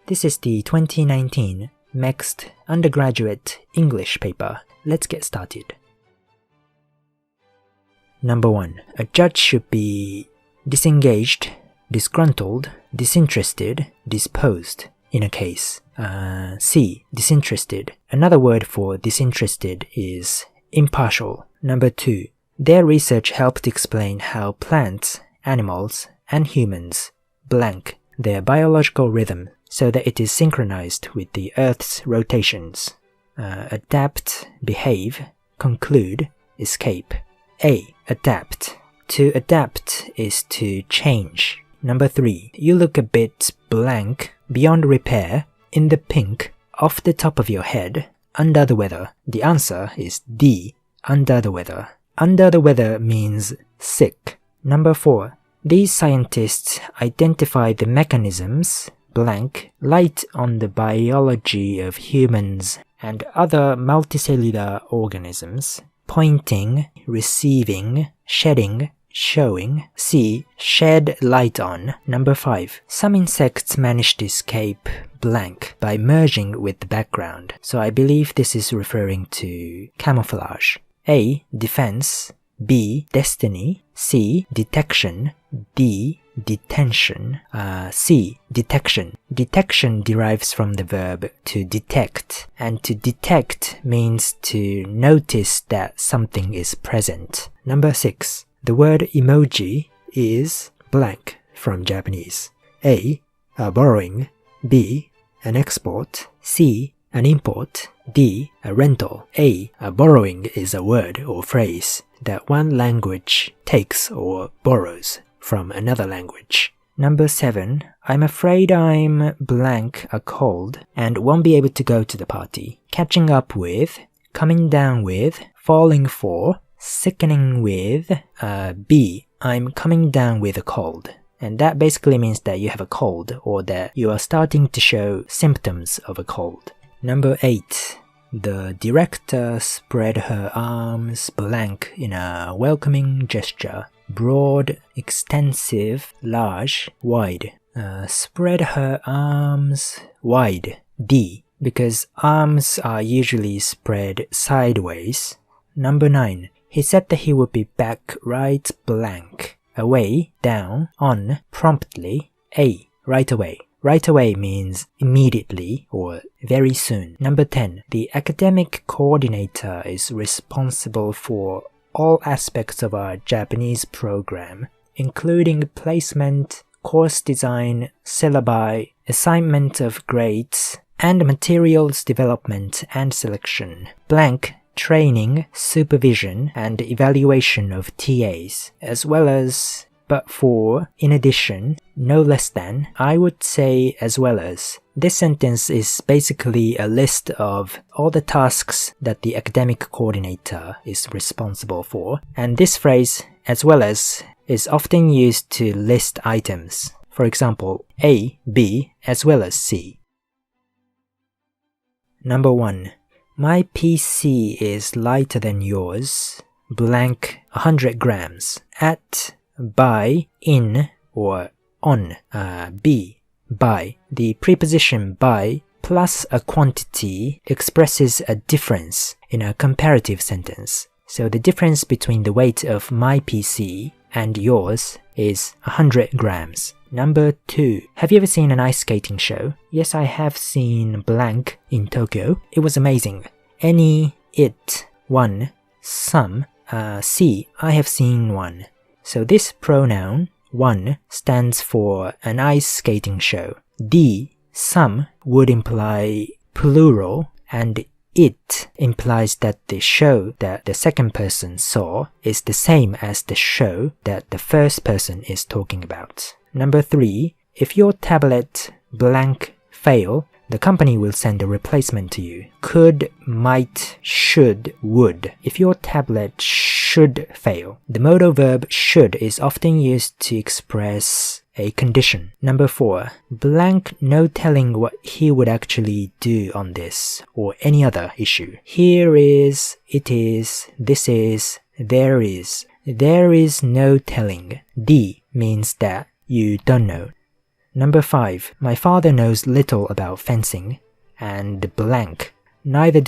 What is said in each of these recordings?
This is the 2019 MEXT Undergraduate English paper. Let's get started. Number 1. A judge should be disengaged, disgruntled, disinterested, disposed in a case. C. Disinterested. Another word for disinterested is impartial. Number 2. Their research helped explain how plants, animals, and humans blank their biological rhythm so that it is synchronized with the Earth's rotations. Adapt, behave, conclude, escape. A. Adapt. To adapt is to change. Number 3. You look a bit blank, beyond repair, in the pink, off the top of your head, under the weather. The answer is D. Under the weather. Under the weather means sick. Number 4. These scientists identify the mechanisms, blank, light on the biology of humans and other multicellular organisms, pointing, receiving, shedding, showing. C. Shed light on. Number 5. Some insects manage to escape blank by merging with the background. So I believe this is referring to camouflage. A. Defense. B. Destiny. C. Detection. D. Detention. C. Detection. Detection derives from the verb to detect, and to detect means to notice that something is present. Number 6. The word emoji is blank from Japanese. A. A borrowing. B. An export. C. An import. D. A rental. A borrowing is a word or phrase that one language takes or borrows from another language. Number 7. I'm afraid I'm blank a cold and won't be able to go to the party. Catching up with, coming down with, falling for, sickening with. B. I'm coming down with a cold. And that basically means that you have a cold or that you are starting to show symptoms of a cold. Number 8. The director spread her arms blank in a welcoming gesture. Broad, extensive, large, wide. Spread her arms wide. D. Because arms are usually spread sideways. Number 9. He said that he would be back right blank. Away, down, on, promptly. A. Right away. Right away means immediately or very soon. Number 10. The academic coordinator is responsible for all aspects of our Japanese program, including placement, course design, syllabi, assignment of grades, and materials development and selection. Blank, training, supervision, and evaluation of TAs, as well as, but for, in addition, no less than, I would say as well as. This sentence is basically a list of all the tasks that the academic coordinator is responsible for, and this phrase, as well as, is often used to list items. For example, A, B, as well as C. Number 1. My PC is lighter than yours, blank 100 grams, at, by, in, or on. B. By. The preposition by plus a quantity expresses a difference in a comparative sentence. So the difference between the weight of my PC and yours is 100 grams. Number 2. Have you ever seen an ice skating show? Yes, I have seen blank in Tokyo. It was amazing. Any, it, one, some. C. I have seen one. So this pronoun, one, stands for an ice skating show. D, some, would imply plural, and it implies that the show that the second person saw is the same as the show that the first person is talking about. Number 3, if your tablet blank fail, the company will send a replacement to you. Could, might, should, would. If your tablet should fail, the modal verb should is often used to express a condition. Number 4. Blank no telling what he would actually do on this or any other issue. Here is, it is, this is, there is. There is no telling. D means that you don't know. Number 5. My father knows little about fencing. And blank. Neither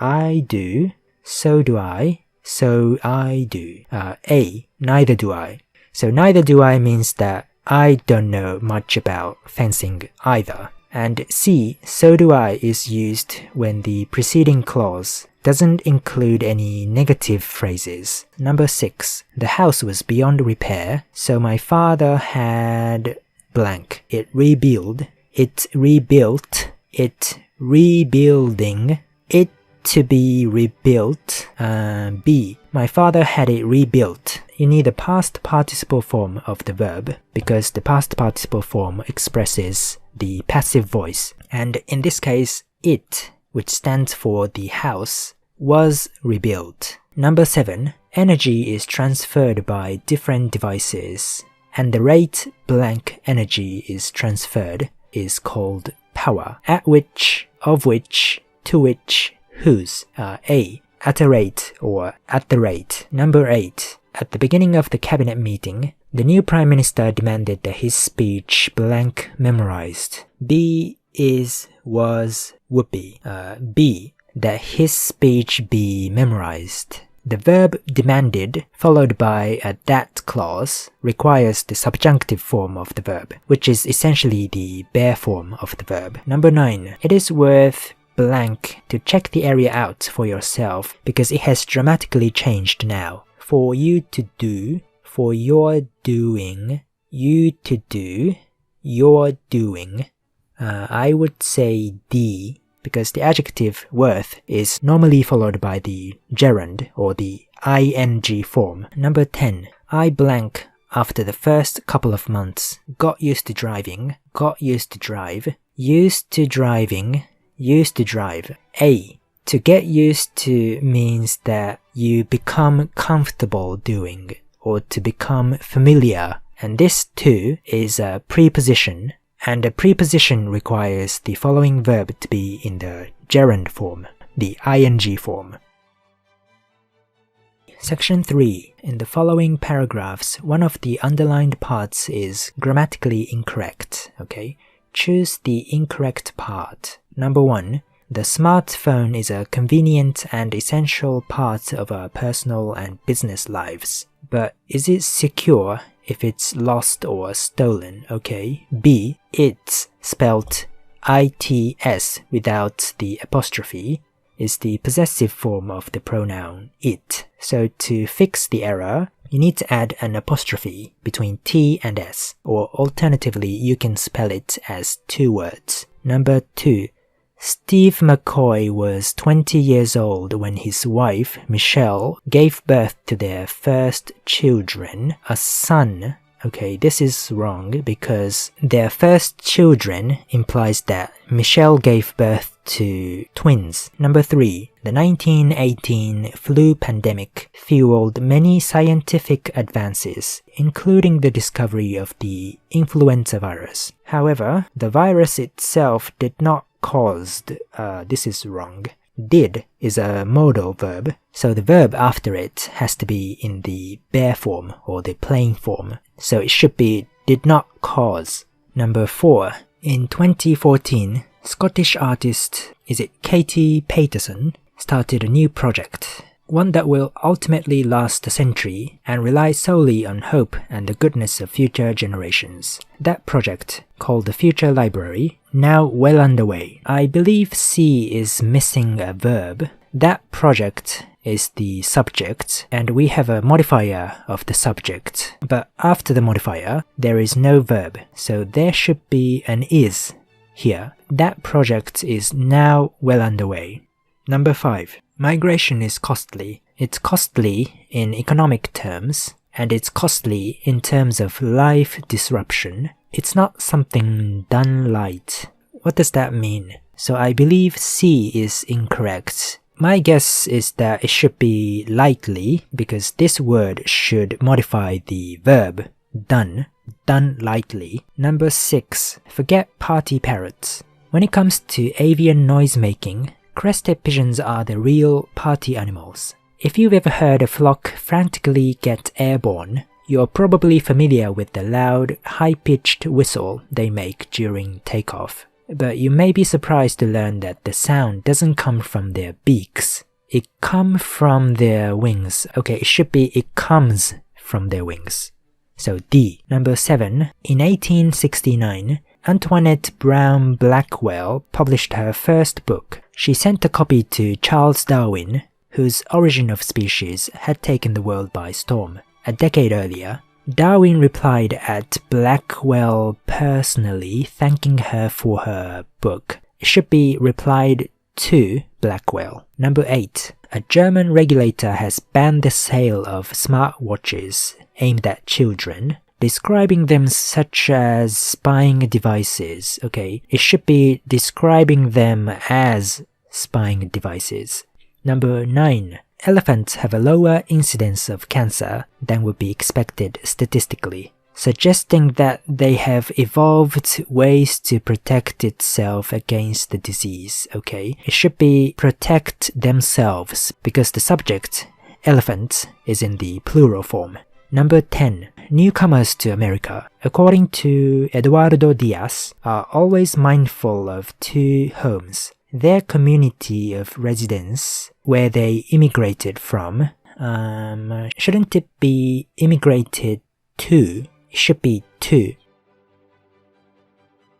I do, so do I, so I do. A. Neither do I. So neither do I means that I don't know much about fencing either. And C. So do I is used when the preceding clause doesn't include any negative phrases. Number 6. The house was beyond repair, so my father had blank. It rebuilt, rebuilding, it to be rebuilt. B. My father had it rebuilt. You need the past participle form of the verb because the past participle form expresses the passive voice. And in this case, it, which stands for the house, was rebuilt. Number 7. Energy is transferred by different devices, and the rate blank energy is transferred is called power. At which, of which, to which, whose. A. At a rate or at the rate. Number 8. At the beginning of the cabinet meeting, the new prime minister demanded that his speech blank memorized. B is, was, would be. B. That his speech be memorized. The verb demanded, followed by a that clause, requires the subjunctive form of the verb, which is essentially the bare form of the verb. Number 9. It is worth blank to check the area out for yourself because it has dramatically changed now. For you to do, for your doing, you to do, your doing. I would say D, because the adjective worth is normally followed by the gerund or the ing form. Number 10. I blank after the first couple of months got used to driving, got used to drive, used to driving, used to drive. A. To get used to means that you become comfortable doing or to become familiar, and this too is a preposition. And a preposition requires the following verb to be in the gerund form, the ing form. Section 3. In the following paragraphs, one of the underlined parts is grammatically incorrect. Okay? Choose the incorrect part. Number 1. The smartphone is a convenient and essential part of our personal and business lives. But is it secure if it's lost or stolen? Okay. B. It's, spelled its without the apostrophe, is the possessive form of the pronoun it. So to fix the error, you need to add an apostrophe between T and S, or alternatively you can spell it as two words. Number 2. Steve McCoy was 20 years old when his wife, Michelle, gave birth to their first children, a son. Okay, this is wrong because their first children implies that Michelle gave birth to twins. Number 3. The 1918 flu pandemic fueled many scientific advances, including the discovery of the influenza virus. However, the virus itself did not caused. This is wrong. Did is a modal verb, so the verb after it has to be in the bare form or the plain form. So it should be did not cause. Number 4. In 2014, Scottish artist, is it Katie Paterson, started a new project. One that will ultimately last a century and rely solely on hope and the goodness of future generations. That project, called the Future Library, now well underway. I believe C is missing a verb. That project is the subject, and we have a modifier of the subject. But after the modifier, there is no verb, so there should be an is here. That project is now well underway. Number 5. Migration is costly. It's costly in economic terms, and it's costly in terms of life disruption. It's not something done light. What does that mean? So I believe C is incorrect. My guess is that it should be lightly, because this word should modify the verb done lightly. Number 6. Forget party parrots. When it comes to avian noise making, crested pigeons are the real party animals. If you've ever heard a flock frantically get airborne, You're probably familiar with the loud, high-pitched whistle they make during takeoff. But you may be surprised to learn that the sound doesn't come from their beaks. It comes from their wings. Okay, it should be it comes from their wings. So D. Number 7. In 1869, Antoinette Brown Blackwell published her first book. She sent a copy to Charles Darwin, whose Origin of Species had taken the world by storm. A decade earlier, Darwin replied at Blackwell personally thanking her for her book. It should be replied to Blackwell. Number 8. A German regulator has banned the sale of smartwatches aimed at children, describing them such as spying devices. Okay, it should be describing them as spying devices. Number 9. Elephants have a lower incidence of cancer than would be expected statistically, suggesting that they have evolved ways to protect itself against the disease. Okay, it should be protect themselves because the subject, elephant, is in the plural form. Number 10. Newcomers to America, according to Eduardo Diaz, are always mindful of two homes. Their community of residence, where they immigrated from, shouldn't it be immigrated to? It should be to.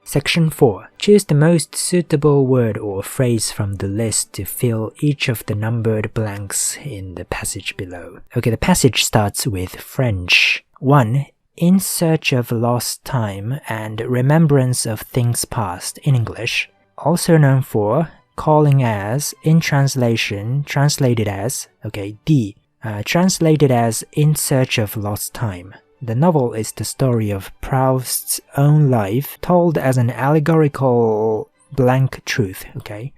Section 4. Choose the most suitable word or phrase from the list to fill each of the numbered blanks in the passage below. Okay, the passage starts with French. 1. In search of lost time and remembrance of things past in English, also known for calling as, in translation, translated as, okay, D. Translated as In Search of Lost Time. The novel is the story of Proust's own life, told as an allegorical blank truth, okay?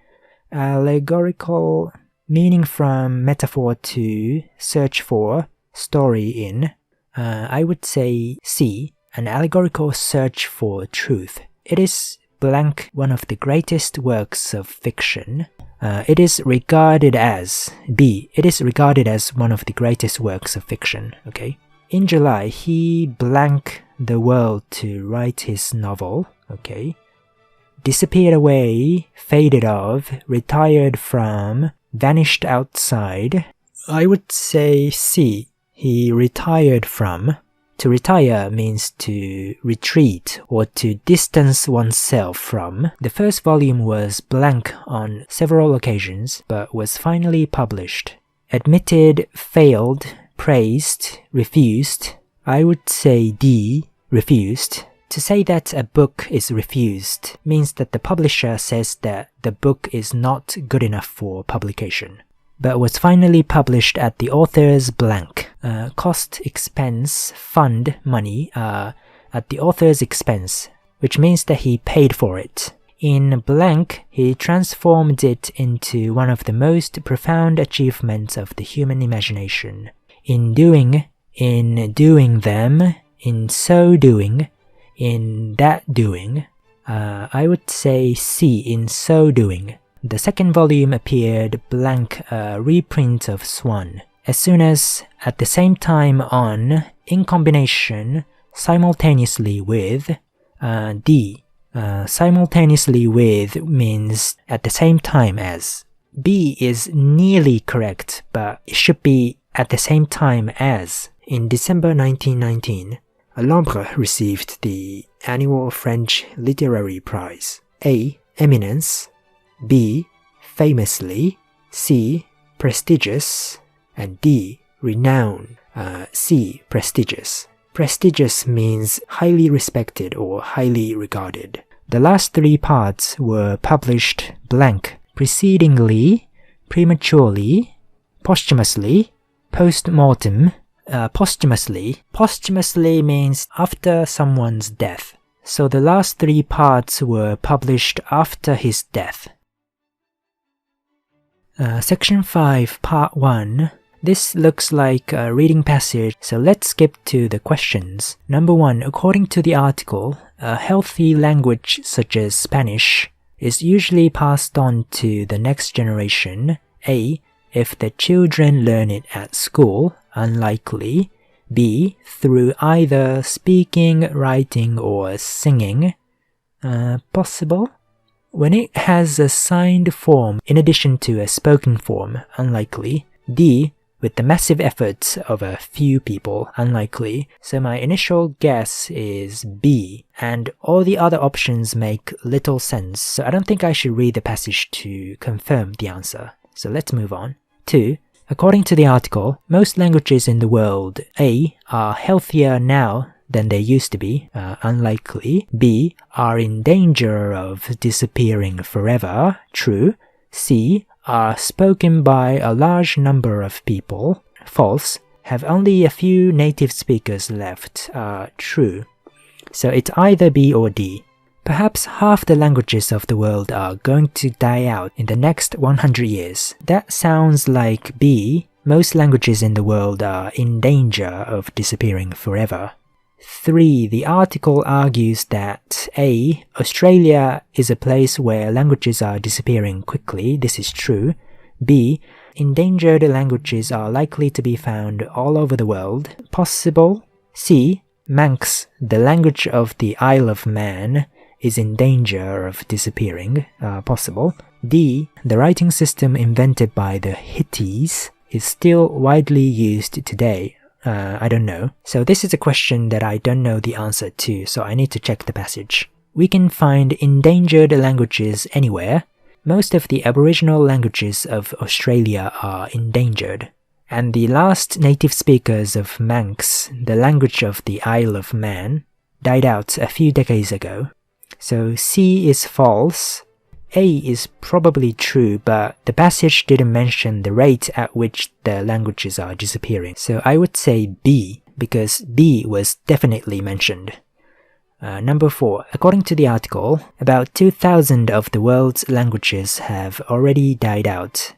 Allegorical meaning from metaphor to search for, story in. I would say C, an allegorical search for truth. It is blank one of the greatest works of fiction. It is regarded as B. It is regarded as one of the greatest works of fiction, okay? In July, he blank the world to write his novel, okay? Disappeared away, faded off, retired from, vanished outside. I would say C. He retired from. To retire means to retreat or to distance oneself from. The first volume was blank on several occasions, but was finally published. Admitted, failed, praised, refused. I would say D, refused. To say that a book is refused means that the publisher says that the book is not good enough for publication, but was finally published at the author's blank. Cost, expense, fund, money at the author's expense, which means that he paid for it. In blank, he transformed it into one of the most profound achievements of the human imagination. In doing them, in so doing, in that doing. I would say C, in so doing. The second volume appeared blank, a reprint of Swan. As soon as, at the same time on, in combination, simultaneously with. D. Simultaneously with means at the same time as. B is nearly correct, but it should be at the same time as. In December 1919, Lambre received the annual French Literary Prize. A. Eminence. B. Famously. C. Prestigious. And D. Renown. C. Prestigious. Prestigious means highly respected or highly regarded. The last three parts were published blank, precedingly, prematurely, posthumously, post-mortem. Posthumously means after someone's death. So the last three parts were published after his death. Section 5, Part 1. This looks like a reading passage, so let's skip to the questions. Number 1. According to the article, a healthy language such as Spanish is usually passed on to the next generation. A. If the children learn it at school, unlikely. B. Through either speaking, writing, or singing. Possible. When it has a signed form in addition to a spoken form, unlikely. D. With the massive efforts of a few people, unlikely. So my initial guess is B, and all the other options make little sense, so I don't think I should read the passage to confirm the answer. So let's move on. 2. According to the article, most languages in the world, A, are healthier now than they used to be, unlikely. B, are in danger of disappearing forever, true. C, are spoken by a large number of people, false. Have only a few native speakers left, true. So it's either B or D. Perhaps half the languages of the world are going to die out in the next 100 years. That sounds like B. Most languages in the world are in danger of disappearing forever. 3. The article argues that A. Australia is a place where languages are disappearing quickly. This is true. B. Endangered languages are likely to be found all over the world. Possible. C. Manx, the language of the Isle of Man, is in danger of disappearing. Possible. D. The writing system invented by the Hittites is still widely used today. I don't know. So this is a question that I don't know the answer to, so I need to check the passage. We can find endangered languages anywhere. Most of the Aboriginal languages of Australia are endangered. And the last native speakers of Manx, the language of the Isle of Man, died out a few decades ago. So C is false. A is probably true, but the passage didn't mention the rate at which the languages are disappearing. So I would say B, because B was definitely mentioned. Number 4. According to the article, about 2,000 of the world's languages have already died out.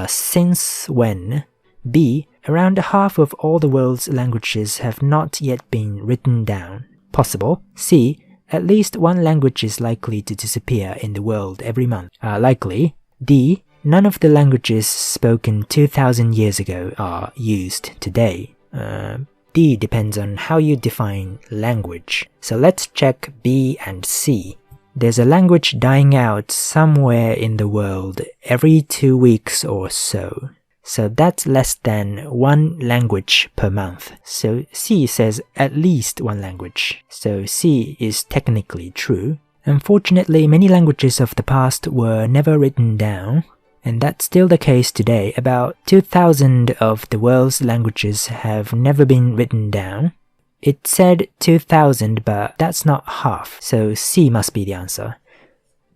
Since when? B. Around half of all the world's languages have not yet been written down. Possible. C. At least one language is likely to disappear in the world every month. Likely. D. None of the languages spoken 2,000 years ago are used today. D depends on how you define language. So let's check B and C. There's a language dying out somewhere in the world every 2 weeks or so. So that's less than one language per month. So C says at least one language. So C is technically true. Unfortunately, many languages of the past were never written down, and that's still the case today. About 2,000 of the world's languages have never been written down. It said 2,000, but that's not half, so C must be the answer.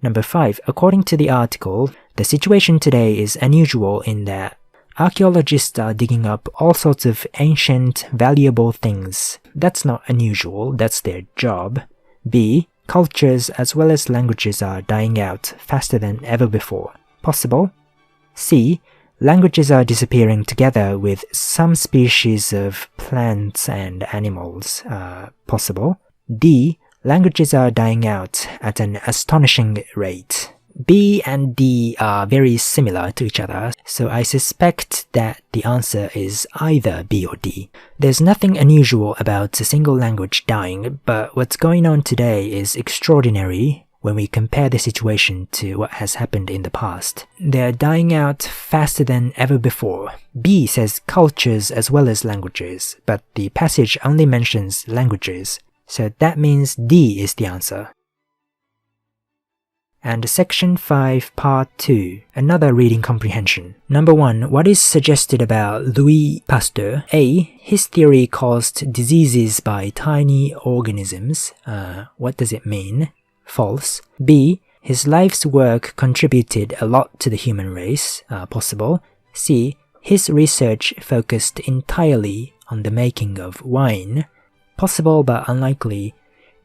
Number 5. According to the article, the situation today is unusual in that archaeologists are digging up all sorts of ancient, valuable things. That's not unusual, that's their job. B. Cultures as well as languages are dying out faster than ever before. Possible. C. Languages are disappearing together with some species of plants and animals. Possible. D. Languages are dying out at an astonishing rate. B and D are very similar to each other, so I suspect that the answer is either B or D. There's nothing unusual about a single language dying, but what's going on today is extraordinary when we compare the situation to what has happened in the past. They're dying out faster than ever before. B says cultures as well as languages, but the passage only mentions languages, so that means D is the answer. And Section 5, Part 2, another reading comprehension. Number 1. What is suggested about Louis Pasteur? A. His theory caused diseases by tiny organisms. What does it mean? False. B. His life's work contributed a lot to the human race. Possible. C. His research focused entirely on the making of wine. Possible but unlikely.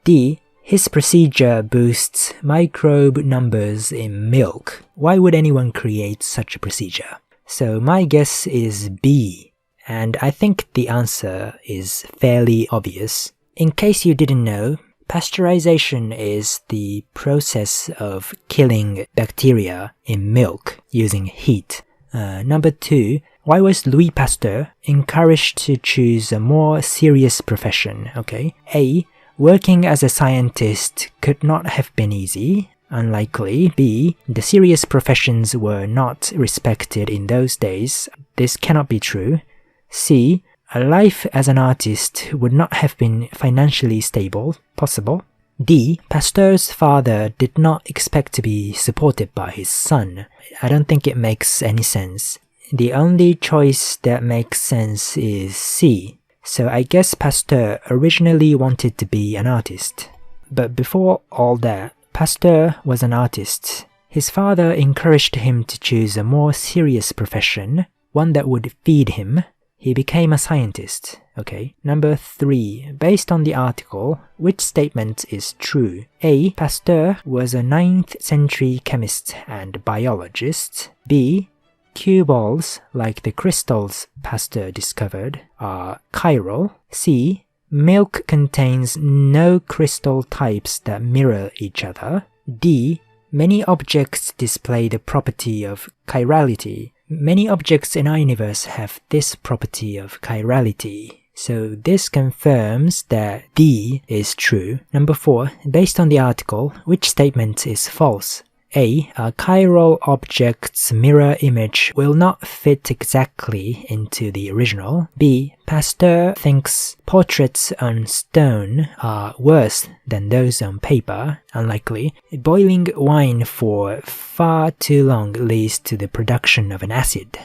D. His procedure boosts microbe numbers in milk. Why would anyone create such a procedure? So my guess is B, and I think the answer is fairly obvious. In case you didn't know, pasteurization is the process of killing bacteria in milk using heat. Number 2, Why was Louis Pasteur encouraged to choose a more serious profession? Okay. A. Working as a scientist could not have been easy. Unlikely. B. The serious professions were not respected in those days. This cannot be true. C. A life as an artist would not have been financially stable. Possible. D. Pasteur's father did not expect to be supported by his son. I don't think it makes any sense. The only choice that makes sense is C. So I guess Pasteur originally wanted to be an artist. But before all that, Pasteur was an artist. His father encouraged him to choose a more serious profession, one that would feed him. He became a scientist. Okay. Number 3. Based on the article, which statement is true? A. Pasteur was a 9th century chemist and biologist. B. Cue balls, like the crystals Pasteur discovered, are chiral. C. Milk contains no crystal types that mirror each other. D. Many objects display the property of chirality. Many objects in our universe have this property of chirality. So this confirms that D is true. Number 4. Based on the article, which statement is false? A. A chiral object's mirror image will not fit exactly into the original. B. Pasteur thinks portraits on stone are worse than those on paper. Unlikely. Boiling wine for far too long leads to the production of an acid.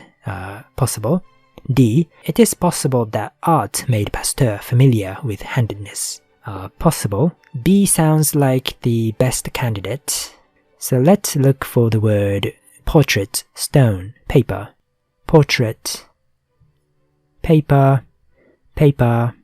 Possible. D. It is possible that art made Pasteur familiar with handedness. Possible. B sounds like the best candidate. So let's look for the word portrait, stone, paper. Portrait, paper, paper,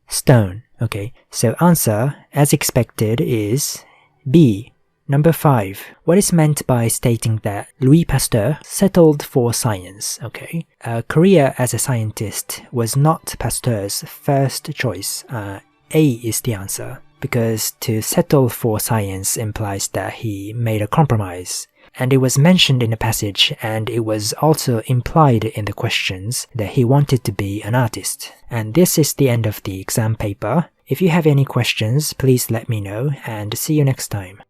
stone. Okay, so answer, as expected, is B. Number 5. What is meant by stating that Louis Pasteur settled for science? Okay, a career as a scientist was not Pasteur's first choice. A is the answer. Because to settle for science implies that he made a compromise. And it was mentioned in the passage, and it was also implied in the questions that he wanted to be an artist. And this is the end of the exam paper. If you have any questions, please let me know, and see you next time.